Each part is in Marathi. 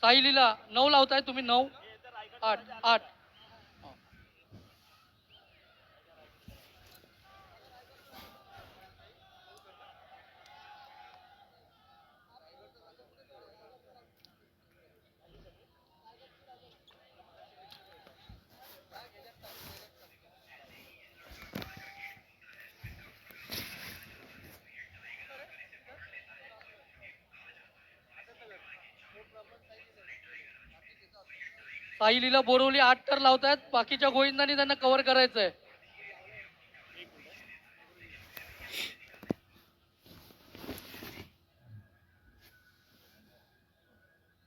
साहिलीला 9 लावताय तुम्ही. 9 8 8. साहिलीला बोरवली 8 तर लावतायत. बाकीच्या गोविंदांनी त्यांना कव्हर करायचंय.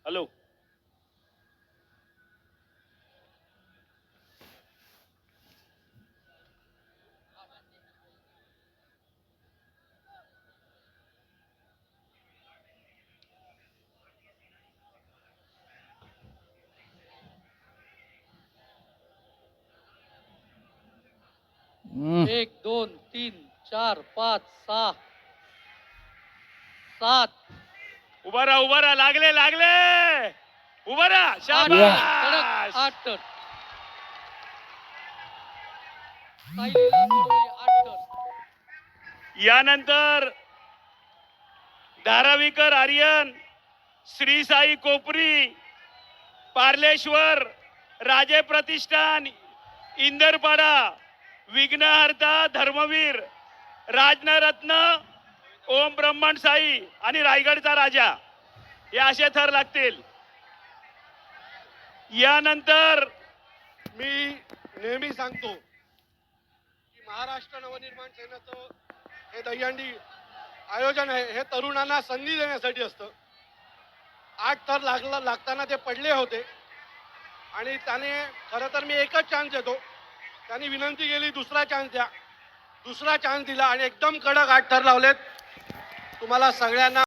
हॅलो. एक 2 3 4 5 6 7 उभा राहा लागले उभा राहा. 8 शाबास. 8 तर साहिलीला बोरवली 8 तर. यानंतर धारावीकर आर्यन, श्री साई कोपरी, पार्लेश्वर, राजे प्रतिष्ठान, इंदरपाडा, विघ्नहर्ता धर्मवीर, राजनरत्न, ओम ब्रह्मण साई आणि रायगडचा राजा हे असे थर लागतील. यानंतर मी नेहमी सांगतो की महाराष्ट्र नवनिर्माण सेनेचं हे दहीहंडी आयोजन आहे हे तरुणांना संधी देण्यासाठी असतं. 8 थर लागताना ते पडले होते आणि त्याने खरं तर मी एकच चान्स देतो. त्यांनी विनंती केली दुसरा चान्स द्या. दुसरा चान्स दिला आणि एकदम कडक 8 थर लावलेत. तुम्हाला सगळ्यांना